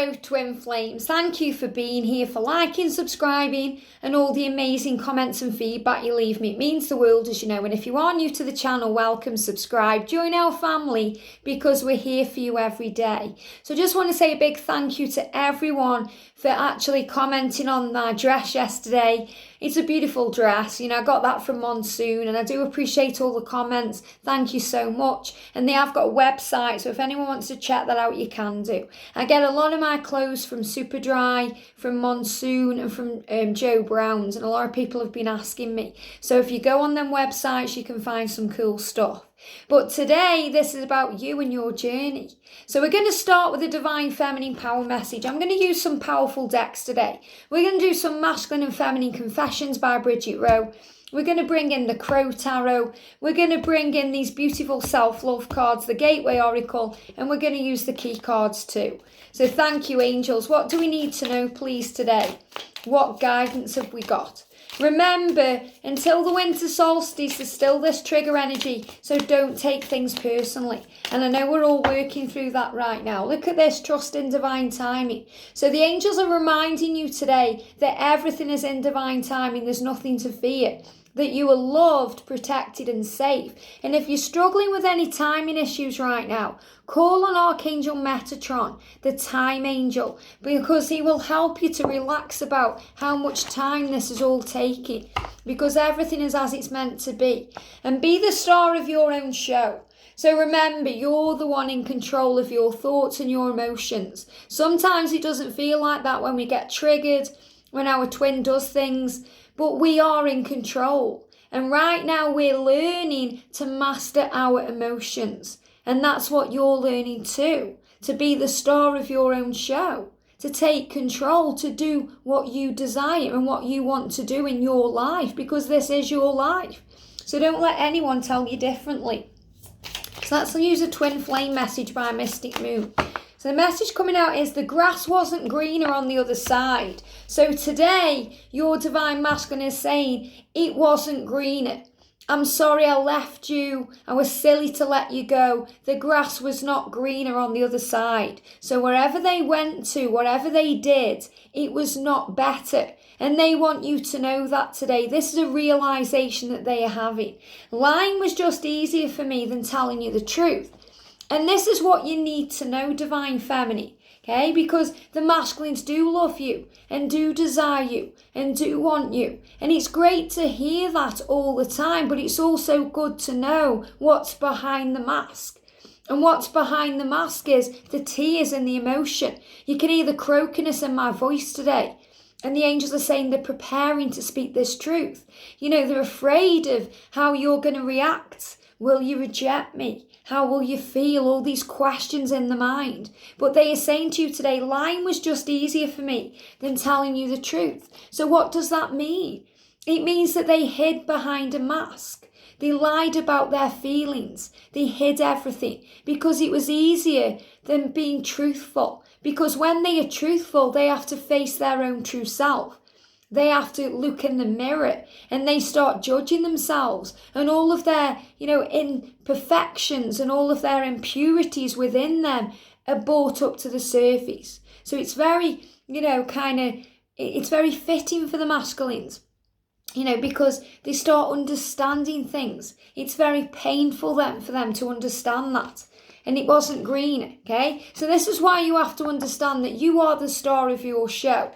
Hello twin flames, thank you for being here, for liking, subscribing and all the amazing comments and feedback you leave me. It means the world, as you know, and if you are new to the channel, welcome, subscribe, join our family because we're here for you every day. So I just want to say a big thank you to everyone for actually commenting on my dress yesterday. It's a beautiful dress, you know, I got that from Monsoon and I do appreciate all the comments. Thank you so much. And they have got a website, so if anyone wants to check that out, you can do. I get a lot of my clothes from Superdry, from Monsoon and from Joe Brown's, and a lot of people have been asking me. So if you go on them websites, you can find some cool stuff. But today, this is about you and your journey. So we're going to start with a Divine Feminine Power message. I'm going to use some powerful decks today. We're going to do some Masculine and Feminine Confessions by Bridget Rau. We're going to bring in the Crow Tarot. We're going to bring in these beautiful self-love cards, the Gateway Oracle, and we're going to use the key cards too. So thank you, angels. What do we need to know, please, today? What guidance have we got? Remember, until the winter solstice, there's still this trigger energy, so don't take things personally. And I know we're all working through that right now. Look at this, trust in divine timing. So the angels are reminding you today that everything is in divine timing. There's nothing to fear. That you are loved, protected and safe. And if you're struggling with any timing issues right now, call on Archangel Metatron, the time angel, because he will help you to relax about how much time this is all taking, because everything is as it's meant to be. And be the star of your own show. So remember, you're the one in control of your thoughts and your emotions. Sometimes it doesn't feel like that when we get triggered, when our twin does things, but we are in control. And right now we're learning to master our emotions. And that's what you're learning too. To be the star of your own show. To take control, to do what you desire and what you want to do in your life. Because this is your life. So don't let anyone tell you differently. So let's use a twin flame message by Mystic Moon. So the message coming out is the grass wasn't greener on the other side. So today, your divine masculine is saying, it wasn't greener. I'm sorry I left you. I was silly to let you go. The grass was not greener on the other side. So wherever they went to, whatever they did, it was not better. And they want you to know that today. This is a realization that they are having. Lying was just easier for me than telling you the truth. And this is what you need to know, Divine Feminine, okay? Because the masculines do love you and do desire you and do want you. And it's great to hear that all the time, but it's also good to know what's behind the mask. And what's behind the mask is the tears and the emotion. You can hear the croakiness in my voice today. And the angels are saying they're preparing to speak this truth. You know, they're afraid of how you're going to react. Will you reject me? How will you feel? All these questions in the mind. But they are saying to you today, lying was just easier for me than telling you the truth. So what does that mean? It means that they hid behind a mask. They lied about their feelings. They hid everything because it was easier than being truthful. Because when they are truthful, they have to face their own true self. They have to look in the mirror and they start judging themselves and all of their, imperfections and all of their impurities within them are brought up to the surface. So it's very, it's very fitting for the masculines, because they start understanding things. It's very painful then for them to understand that. And it wasn't green, okay? So this is why you have to understand that you are the star of your show.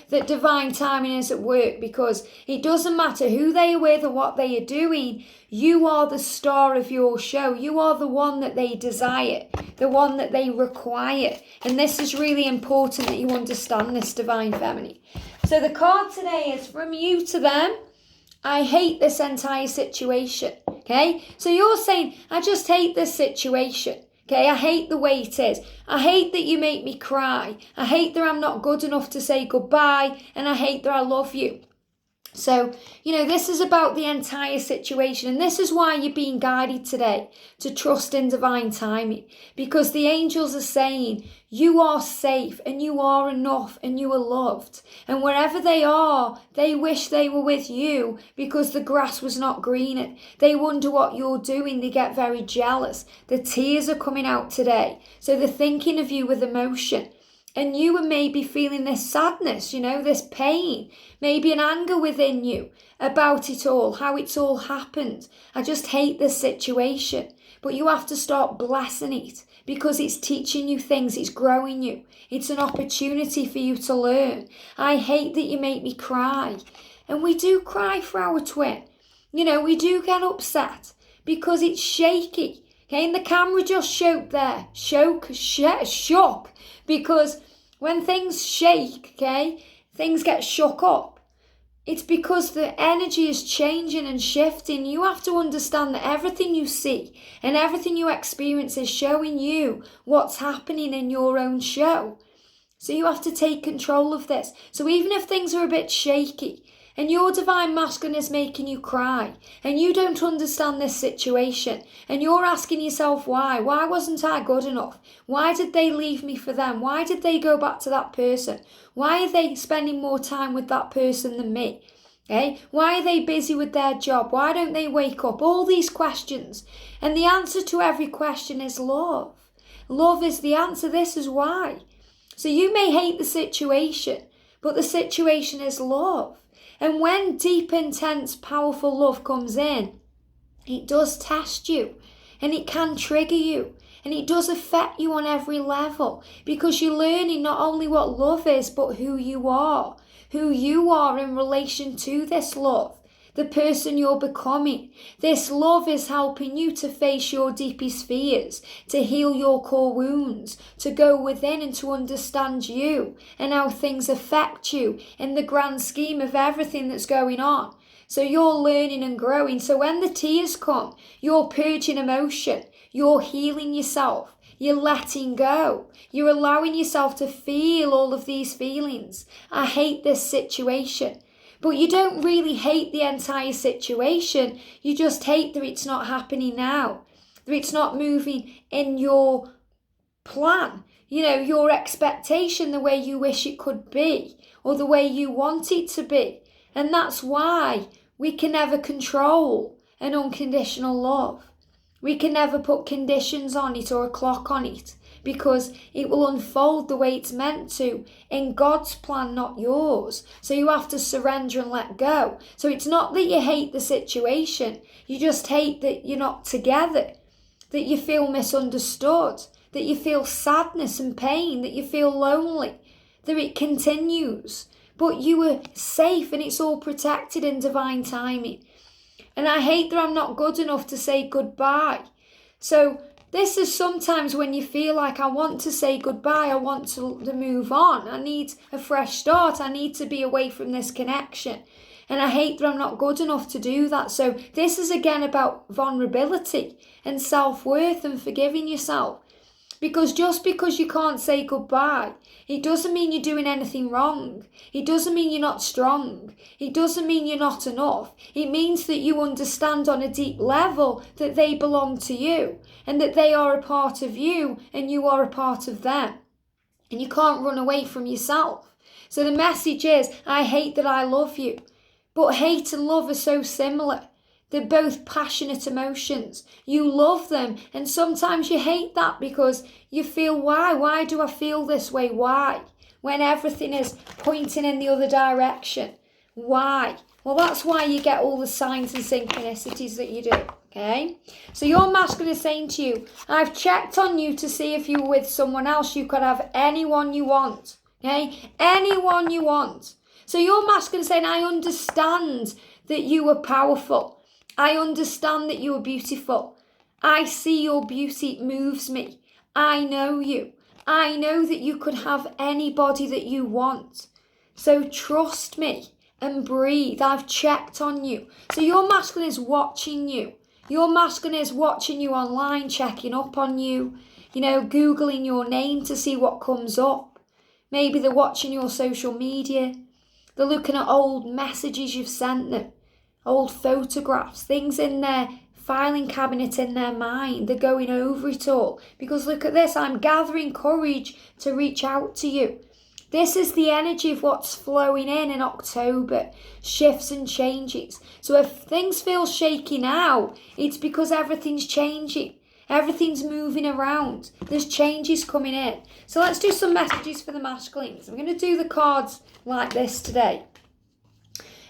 That divine timing is at work, because it doesn't matter who they are with or what they are doing. You are the star of your show. You are the one that they desire, the one that they require. And this is really important that you understand this, Divine Feminine. So the card today is from you to them. I hate this entire situation, okay? So you're saying, I just hate this situation. Okay, I hate the way it is. I hate that you make me cry. I hate that I'm not good enough to say goodbye. And I hate that I love you. So, this is about the entire situation. And this is why you're being guided today to trust in divine timing. Because the angels are saying you are safe and you are enough and you are loved. And wherever they are, they wish they were with you because the grass was not greener. They wonder what you're doing. They get very jealous. The tears are coming out today. So they're thinking of you with emotion. And you are maybe feeling this sadness, this pain, maybe an anger within you about it all, how it's all happened. I just hate this situation. But you have to start blessing it because it's teaching you things, it's growing you. It's an opportunity for you to learn. I hate that you make me cry. And we do cry for our twin. We do get upset because it's shaky. Okay, and the camera just shook there. Shook. Because when things shake, okay, things get shook up. It's because the energy is changing and shifting. You have to understand that everything you see and everything you experience is showing you what's happening in your own show. So you have to take control of this. So even if things are a bit shaky and your divine masculine is making you cry and you don't understand this situation and you're asking yourself why wasn't I good enough? Why did they leave me for them? Why did they go back to that person? Why are they spending more time with that person than me? Okay? Why are they busy with their job? Why don't they wake up? All these questions. And the answer to every question is love. Love is the answer. This is why. So you may hate the situation, but the situation is love. And when deep, intense, powerful love comes in, it does test you and it can trigger you and it does affect you on every level because you're learning not only what love is, but who you are in relation to this love, the person you're becoming. This love is helping you to face your deepest fears, to heal your core wounds, to go within and to understand you and how things affect you in the grand scheme of everything that's going on. So you're learning and growing. So when the tears come, you're purging emotion, you're healing yourself, you're letting go, you're allowing yourself to feel all of these feelings. I hate this situation. But you don't really hate the entire situation. You just hate that it's not happening now. That it's not moving in your plan. Your expectation, the way you wish it could be. Or the way you want it to be. And that's why we can never control an unconditional love. We can never put conditions on it or a clock on it. Because it will unfold the way it's meant to in God's plan, not yours. So you have to surrender and let go. So it's not that you hate the situation. You just hate that you're not together, that you feel misunderstood, that you feel sadness and pain, that you feel lonely, that it continues. But you are safe and it's all protected in divine timing. And I hate that I'm not good enough to say goodbye. So this is sometimes when you feel like I want to say goodbye, I want to move on, I need a fresh start, I need to be away from this connection. And I hate that I'm not good enough to do that. So this is again about vulnerability and self-worth and forgiving yourself. Because just because you can't say goodbye, it doesn't mean you're doing anything wrong. It doesn't mean you're not strong. It doesn't mean you're not enough. It means that you understand on a deep level that they belong to you and that they are a part of you and you are a part of them. And you can't run away from yourself. So the message is, I hate that I love you. But hate and love are so similar. They're both passionate emotions. You love them and sometimes you hate that because you feel why do I feel this way? Why? When everything is pointing in the other direction. Why? Well, that's why you get all the signs and synchronicities that you do. Okay? So your masculine is saying to you, I've checked on you to see if you're with someone else. You could have anyone you want. Okay? Anyone you want. So your masculine is saying, I understand that you are powerful. I understand that you are beautiful. I see your beauty, it moves me. I know you. I know that you could have anybody that you want. So trust me and breathe. I've checked on you. So your masculine is watching you. Your masculine is watching you online, checking up on you, Googling your name to see what comes up. Maybe they're watching your social media. They're looking at old messages you've sent them. Old photographs, things in their filing cabinet in their mind. They're going over it all. Because look at this, I'm gathering courage to reach out to you. This is the energy of what's flowing in October. Shifts and changes. So if things feel shaky now, it's because everything's changing. Everything's moving around. There's changes coming in. So let's do some messages for the masculines. I'm going to do the cards like this today.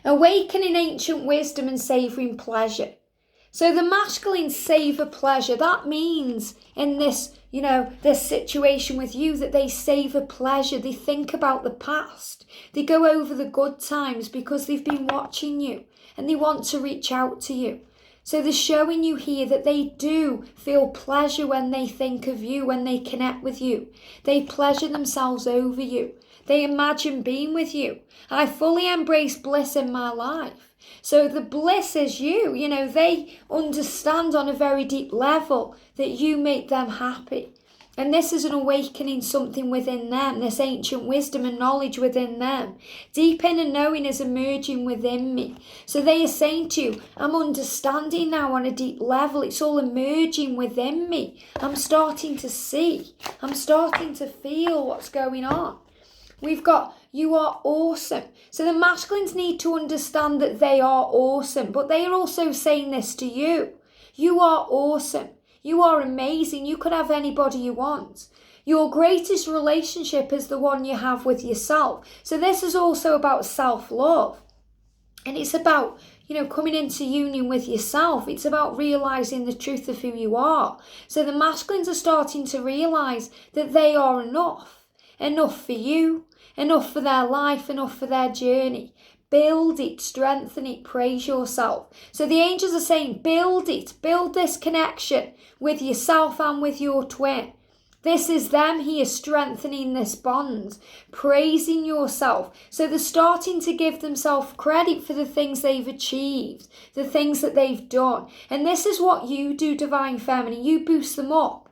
Awakening ancient wisdom and savouring pleasure. So the masculines savour pleasure. That means in this, this situation with you that they savour pleasure. They think about the past. They go over the good times because they've been watching you and they want to reach out to you. So they're showing you here that they do feel pleasure when they think of you, when they connect with you. They pleasure themselves over you. They imagine being with you. I fully embrace bliss in my life. So the bliss is you. They understand on a very deep level that you make them happy. And this is an awakening something within them, this ancient wisdom and knowledge within them. Deep inner knowing is emerging within me. So they are saying to you, I'm understanding now on a deep level. It's all emerging within me. I'm starting to see. I'm starting to feel what's going on. We've got, you are awesome. So the masculines need to understand that they are awesome. But they are also saying this to you. You are awesome. You are amazing. You could have anybody you want. Your greatest relationship is the one you have with yourself. So this is also about self-love. And it's about, coming into union with yourself. It's about realising the truth of who you are. So the masculines are starting to realise that they are enough. Enough for you. Enough for their life. Enough for their journey. Build it, strengthen it, praise yourself. So the angels are saying, build it, build this connection with yourself and with your twin. This is them here strengthening this bond, praising yourself. So they're starting to give themselves credit for the things they've achieved, the things that they've done. And this is what you do, Divine Feminine. You boost them up.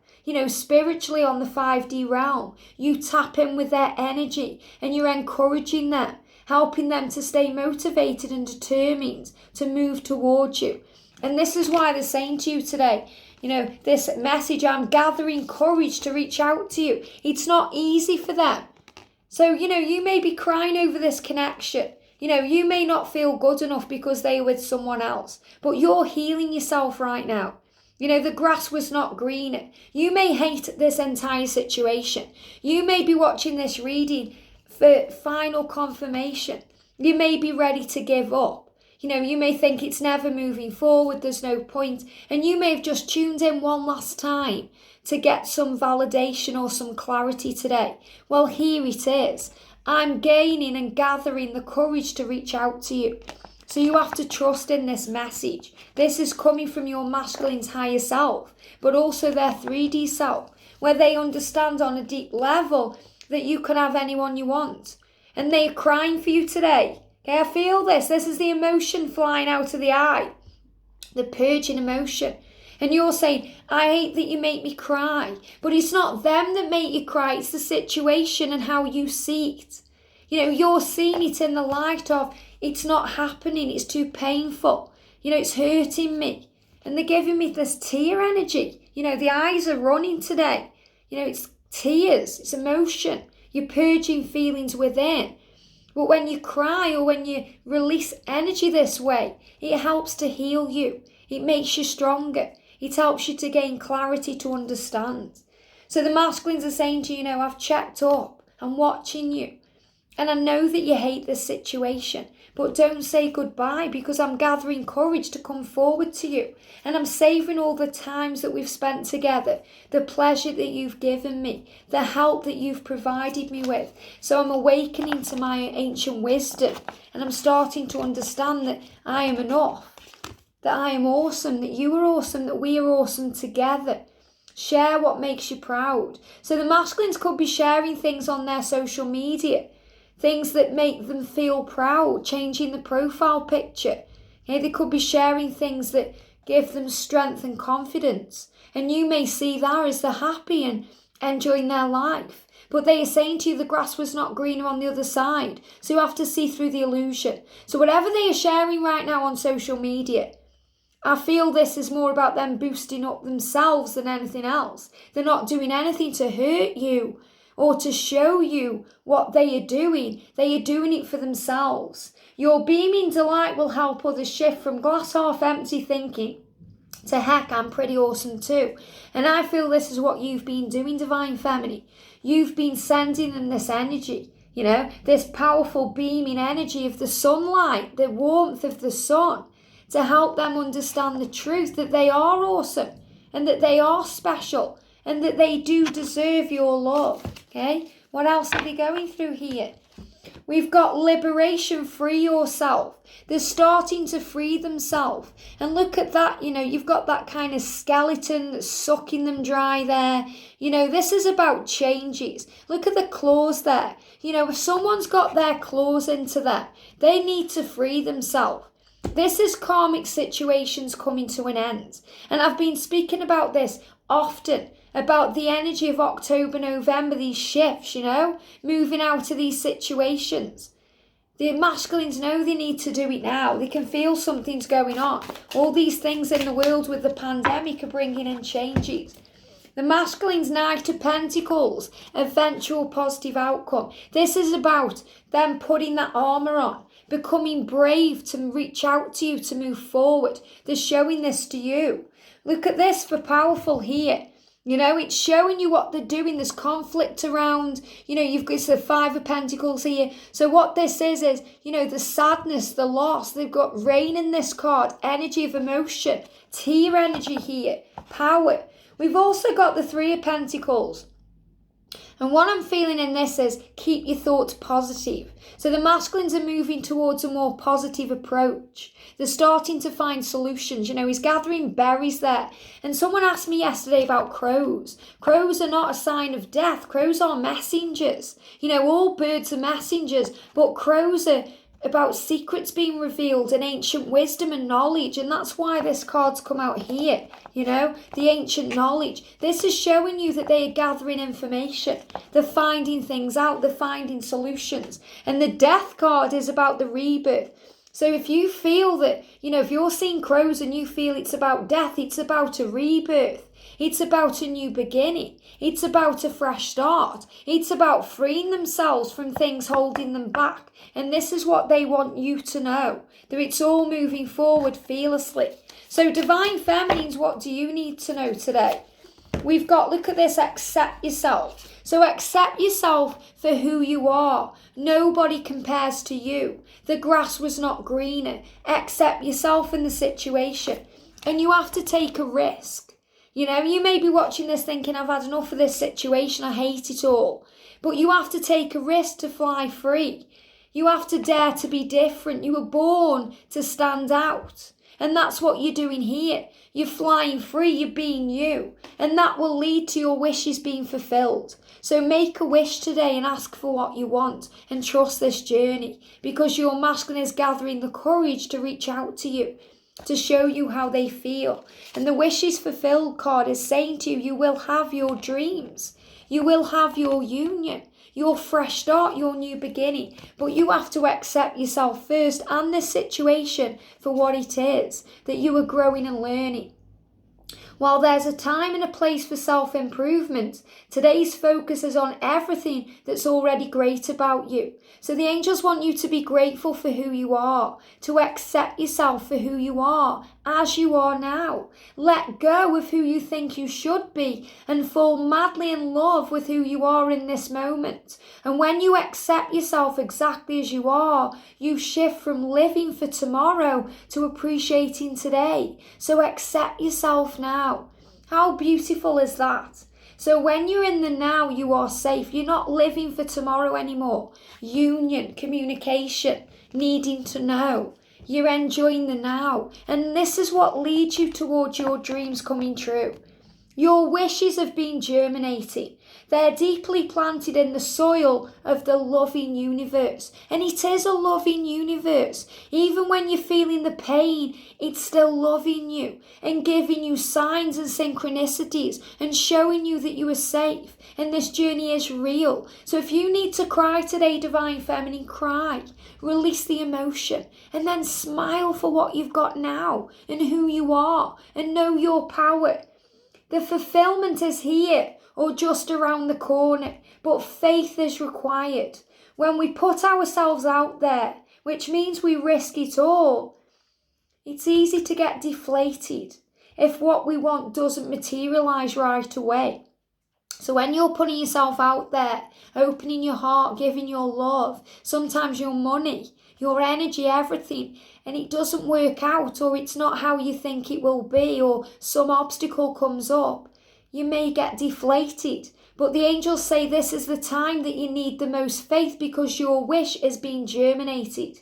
Spiritually on the 5D realm. You tap in with their energy and you're encouraging them, helping them to stay motivated and determined to move towards you. And this is why they're saying to you today, this message, I'm gathering courage to reach out to you. It's not easy for them. So, you may be crying over this connection. You may not feel good enough because they are with someone else, but you're healing yourself right now. The grass was not greener. You may hate this entire situation. You may be watching this reading for final confirmation. You may be ready to give up. You may think it's never moving forward, there's no point. And you may have just tuned in one last time to get some validation or some clarity today. Well, here it is. I'm gaining and gathering the courage to reach out to you. So you have to trust in this message. This is coming from your masculine's higher self, but also their 3D self, where they understand on a deep level that you can have anyone you want. And they're crying for you today. Okay, I feel this. This is the emotion flying out of the eye. The purging emotion. And you're saying, I hate that you make me cry. But it's not them that make you cry. It's the situation and how you see it. You're seeing it in the light of, it's not happening. It's too painful. It's hurting me. And they're giving me this tear energy. The eyes are running today. It's tears. It's emotion. You're purging feelings within. But when you cry or when you release energy this way, it helps to heal you. It makes you stronger. It helps you to gain clarity to understand. So the masculines are saying to you, I've checked up. I'm watching you. And I know that you hate this situation, but don't say goodbye because I'm gathering courage to come forward to you. And I'm savouring all the times that we've spent together, the pleasure that you've given me, the help that you've provided me with. So I'm awakening to my ancient wisdom and I'm starting to understand that I am enough, that I am awesome, that you are awesome, that we are awesome together. Share what makes you proud. So the masculines could be sharing things on their social media, things that make them feel proud, changing the profile picture. They could be sharing things that give them strength and confidence. And you may see that as they're happy and enjoying their life. But they are saying to you the grass was not greener on the other side. So you have to see through the illusion. So whatever they are sharing right now on social media, I feel this is more about them boosting up themselves than anything else. They're not doing anything to hurt you or to show you what they are doing. They are doing it for themselves. Your beaming delight will help others shift from glass half empty thinking To heck, I'm pretty awesome too. And I feel this is what you've been doing, Divine Feminine. You've been sending in this energy, this powerful beaming energy of the sunlight, the warmth of the sun, to help them understand the truth that they are awesome and that they are special and that they do deserve your love, okay? What else are they going through here? We've got liberation, free yourself. They're starting to free themselves. And look at that, you've got that kind of skeleton that's sucking them dry there. This is about changes. Look at the claws there. If someone's got their claws into there, they need to free themselves. This is karmic situations coming to an end. And I've been speaking about this often, about the energy of October, November, these shifts, moving out of these situations. The masculines know they need to do it now. They can feel something's going on. All these things in the world with the pandemic are bringing in changes. The masculines, Knight of Pentacles, eventual positive outcome. This is about them putting that armour on, becoming brave to reach out to you, to move forward. They're showing this to you. Look at this for powerful here. It's showing you what they're doing. There's conflict around, you've got the Five of Pentacles here. So what this is, the sadness, the loss. They've got rain in this card, energy of emotion, tear energy here, power. We've also got the Three of Pentacles. And what I'm feeling in this is keep your thoughts positive. So the masculines are moving towards a more positive approach. They're starting to find solutions. He's gathering berries there. And someone asked me yesterday about crows. Crows are not a sign of death. Crows are messengers. All birds are messengers, but crows are about secrets being revealed and ancient wisdom and knowledge. And that's why this card's come out here, the ancient knowledge. This is showing you that they are gathering information. They're finding things out. They're finding solutions. And the death card is about the rebirth. So if you feel that, if you're seeing crows and you feel it's about death, it's about a rebirth. It's about a new beginning. It's about a fresh start. It's about freeing themselves from things holding them back. And this is what they want you to know, that it's all moving forward fearlessly. So Divine Feminines, what do you need to know today? We've got, look at this, accept yourself. So accept yourself for who you are. Nobody compares to you. The grass was not greener. Accept yourself in the situation. And you have to take a risk. You may be watching this thinking, I've had enough of this situation, I hate it all. But you have to take a risk to fly free. You have to dare to be different. You were born to stand out. And that's what you're doing here. You're flying free, you're being you. And that will lead to your wishes being fulfilled. So make a wish today and ask for what you want. And trust this journey. Because your masculine is gathering the courage to reach out to you, to show you how they feel. And the wishes fulfilled card is saying to you, you will have your dreams. You will have your union, your fresh start, your new beginning. But you have to accept yourself first and this situation for what it is, that you are growing and learning. While there's a time and a place for self-improvement, today's focus is on everything that's already great about you. So the angels want you to be grateful for who you are, to accept yourself for who you are, as you are now. Let go of who you think you should be and fall madly in love with who you are in this moment. And when you accept yourself exactly as you are, you shift from living for tomorrow to appreciating today. So accept yourself now. How beautiful is that? So when you're in the now, you are safe. You're not living for tomorrow anymore. Union, communication, needing to know. You're enjoying the now. And this is what leads you towards your dreams coming true. Your wishes have been germinating. They're deeply planted in the soil of the loving universe. And it is a loving universe. Even when you're feeling the pain, it's still loving you and giving you signs and synchronicities and showing you that you are safe. And this journey is real. So if you need to cry today, Divine Feminine, cry. Release the emotion and then smile for what you've got now and who you are and know your power. The fulfillment is here or just around the corner, but faith is required. When we put ourselves out there, which means we risk it all, it's easy to get deflated. if what we want doesn't materialize right away. So when you're putting yourself out there, opening your heart, giving your love, sometimes your money, your energy, everything, and it doesn't work out, or it's not how you think it will be, or some obstacle comes up, you may get deflated. But the angels say this is the time that you need the most faith, because your wish is being germinated.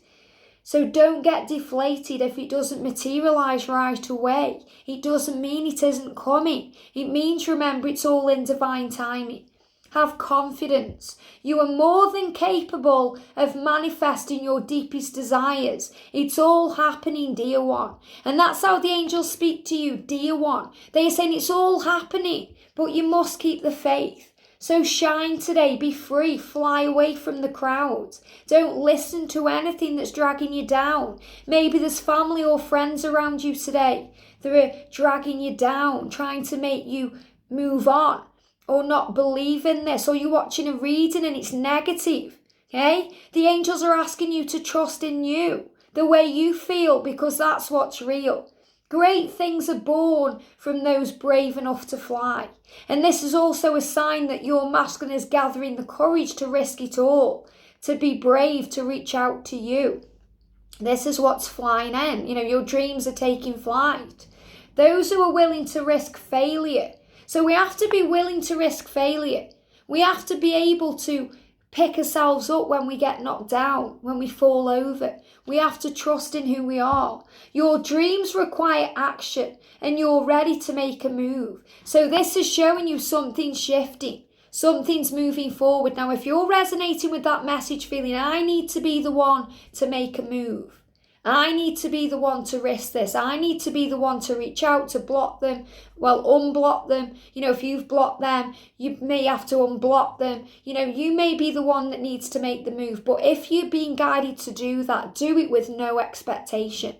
So don't get deflated if it doesn't materialize right away. It doesn't mean it isn't coming. It means, remember, it's all in divine timing. Have confidence. You are more than capable of manifesting your deepest desires. It's all happening, dear one. And that's how the angels speak to you, dear one. They are saying it's all happening, but you must keep the faith. So shine today, be free, fly away from the crowds. Don't listen to anything that's dragging you down. Maybe there's family or friends around you today that are dragging you down, trying to make you move on or not believe in this, or you're watching a reading and it's negative. Okay? The angels are asking you to trust in you, the way you feel, because that's what's real. Great things are born from those brave enough to fly. And this is also a sign that your masculine is gathering the courage to risk it all, to be brave, to reach out to you. This is what's flying in. Your dreams are taking flight. Those who are willing to risk failure. So we have to be willing to risk failure. We have to be able to pick ourselves up when we get knocked down, when we fall over. We have to trust in who we are. Your dreams require action, and you're ready to make a move. So this is showing you something's shifting. Something's moving forward. Now, if you're resonating with that message, feeling I need to be the one to make a move, I need to be the one to risk this, I need to be the one to reach out, to block them, unblock them. If you've blocked them, you may have to unblock them. You may be the one that needs to make the move. But if you're being guided to do that, do it with no expectation.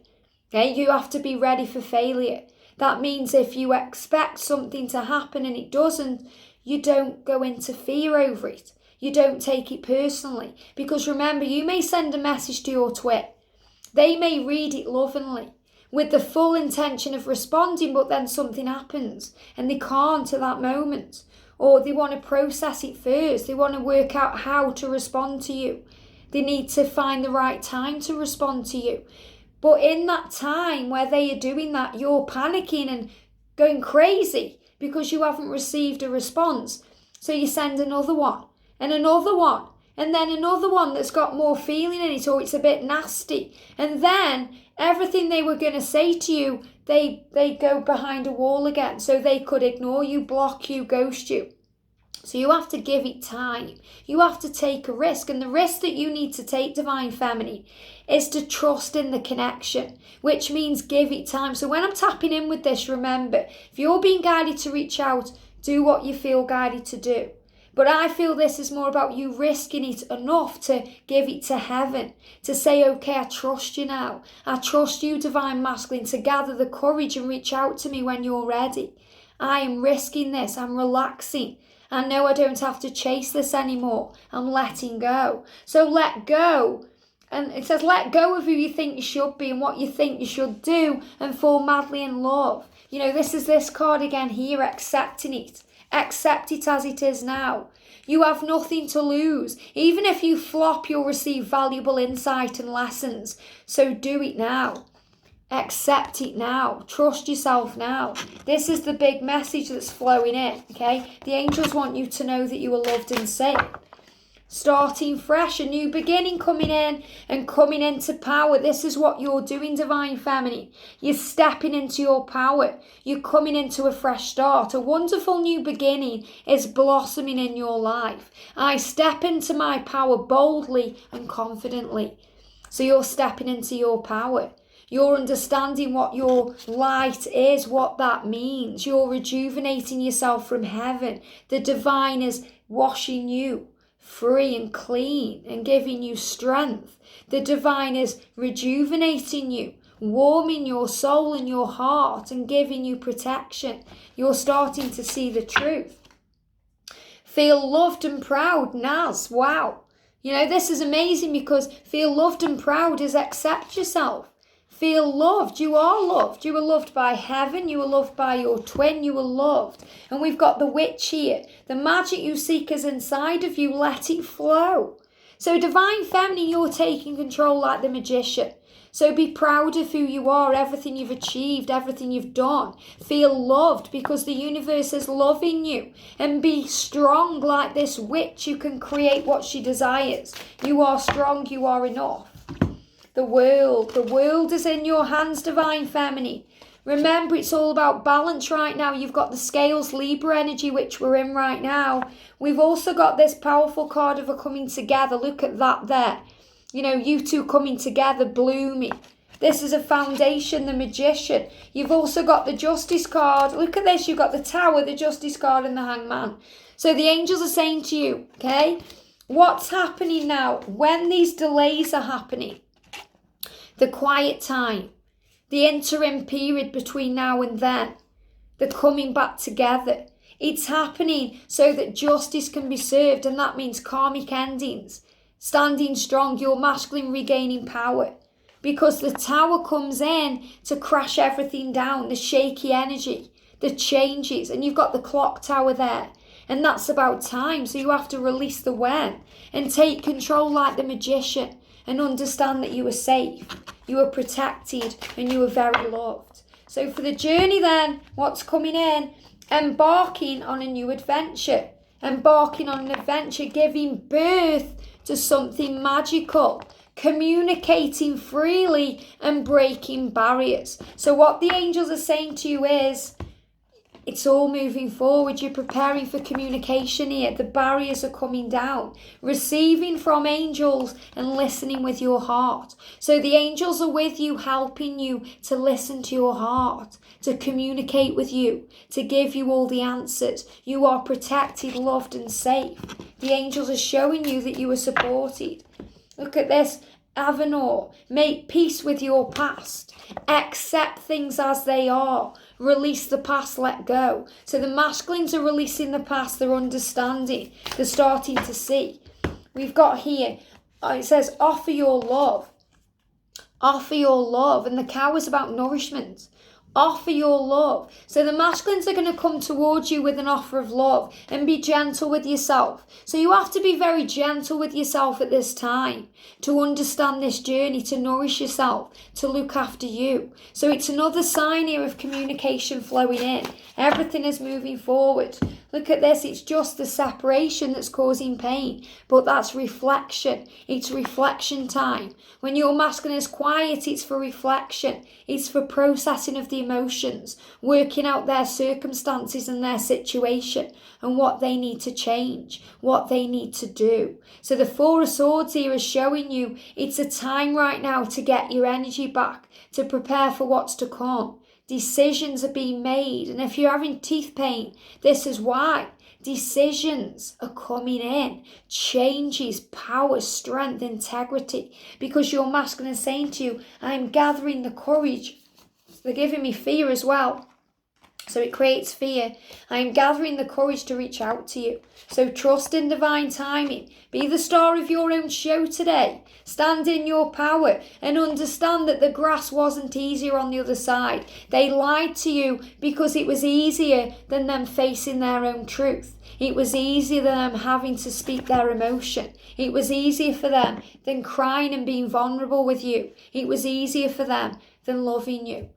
Okay, you have to be ready for failure. That means if you expect something to happen and it doesn't, you don't go into fear over it. You don't take it personally. Because remember, you may send a message to your twin. They may read it lovingly, with the full intention of responding, but then something happens and they can't at that moment. Or they want to process it first. They want to work out how to respond to you. They need to find the right time to respond to you. But in that time where they are doing that, you're panicking and going crazy because you haven't received a response. So you send another one and another one. And then another one that's got more feeling in it, or it's a bit nasty. And then everything they were going to say to you, they go behind a wall again. So they could ignore you, block you, ghost you. So you have to give it time. You have to take a risk. And the risk that you need to take, Divine Feminine, is to trust in the connection, which means give it time. So when I'm tapping in with this, remember, if you're being guided to reach out, do what you feel guided to do. But I feel this is more about you risking it enough to give it to heaven, to say, okay, I trust you now. I trust you, Divine Masculine, to gather the courage and reach out to me when you're ready. I am risking this. I'm relaxing. I know I don't have to chase this anymore. I'm letting go. So let go. And it says, let go of who you think you should be and what you think you should do, and fall madly in love. This is this card again here, accepting it. Accept it as it is now. You have nothing to lose. Even if you flop, you'll receive valuable insight and lessons. So do it now. Accept it now. Trust yourself now. This is the big message that's flowing in, okay? The angels want you to know that you are loved and safe. Starting fresh, a new beginning coming in and coming into power. This is what you're doing, Divine Feminine. You're stepping into your power. You're coming into a fresh start. A wonderful new beginning is blossoming in your life. I step into my power boldly and confidently. So you're stepping into your power. You're understanding what your light is, what that means. You're rejuvenating yourself from heaven. The divine is washing you free and clean and giving you strength. The divine is rejuvenating you, warming your soul and your heart and giving you protection. You're starting to see the truth. Feel loved and proud, Naz. Wow. This is amazing, because feel loved and proud is accept yourself. Feel loved. You are loved. You are loved by heaven. You are loved by your twin. You are loved. And we've got the witch here. The magic you seek is inside of you. Let it flow. So divine feminine, you're taking control like the magician. So be proud of who you are, everything you've achieved, everything you've done. Feel loved because the universe is loving you. And be strong like this witch who can create what she desires. You are strong, you are enough. The world is in your hands, divine feminine. Remember, it's all about balance right now. You've got the scales, Libra energy, which we're in right now. We've also got this powerful card of a coming together. Look at that there. You know, you two coming together, blooming. This is a foundation, the magician. You've also got the justice card. Look at this. You've got the tower, the justice card, and the hangman. So the angels are saying to you, okay, what's happening now? When these delays are happening, the quiet time, the interim period between now and then, the coming back together. It's happening so that justice can be served, and that means karmic endings. Standing strong, your masculine regaining power. Because the tower comes in to crash everything down, the shaky energy, the changes, and you've got the clock tower there. And that's about time, so you have to release the when and take control like the magician and understand that you are safe. You are protected and you are very loved. So for the journey then, what's coming in? Embarking on a new adventure. Embarking on an adventure, giving birth to something magical. Communicating freely and breaking barriers. So what the angels are saying to you is, it's all moving forward. You're preparing for communication here. The barriers are coming down. Receiving from angels and listening with your heart. So the angels are with you, helping you to listen to your heart, to communicate with you, to give you all the answers. You are protected, loved and safe. The angels are showing you that you are supported. Look at this. Avenor, make peace with your past. Accept things as they are. Release the past, let go. So the masculines are releasing the past, they're understanding, they're starting to see. We've got here, it says, offer your love. Offer your love. And the cow is about nourishment. Offer your love. So the masculines are going to come towards you with an offer of love and be gentle with yourself. So you have to be very gentle with yourself at this time to understand this journey, to nourish yourself, to look after you. So it's another sign here of communication flowing in. Everything is moving forward. Look at this. It's just the separation that's causing pain, but that's reflection. It's reflection time. When your masculine is quiet, it's for reflection. It's for processing of the emotions, working out their circumstances and their situation and what they need to change, what they need to do. So the Four of Swords here is showing you it's a time right now to get your energy back, to prepare for what's to come. Decisions are being made, and if you're having teeth pain, this is why. Decisions are coming in, changes, power, strength, integrity, because your masculine is saying to you, I'm gathering the courage. They're giving me fear as well. So it creates fear. I am gathering the courage to reach out to you. So trust in divine timing. Be the star of your own show today. Stand in your power and understand that the grass wasn't easier on the other side. They lied to you because it was easier than them facing their own truth. It was easier than them having to speak their emotion. It was easier for them than crying and being vulnerable with you. It was easier for them than loving you.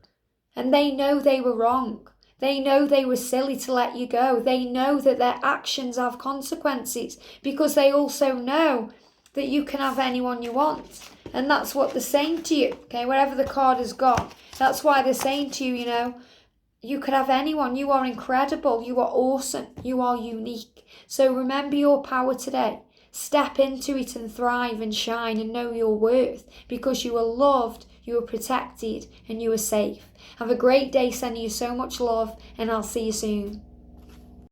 And they know they were wrong. They know they were silly to let you go. They know that their actions have consequences because they also know that you can have anyone you want. And that's what they're saying to you, okay, wherever the card has gone. That's why they're saying to you, you know, you could have anyone. You are incredible. You are awesome. You are unique. So remember your power today. Step into it and thrive and shine and know your worth because you are loved, you are protected and you are safe. Have a great day, sending you so much love, and I'll see you soon.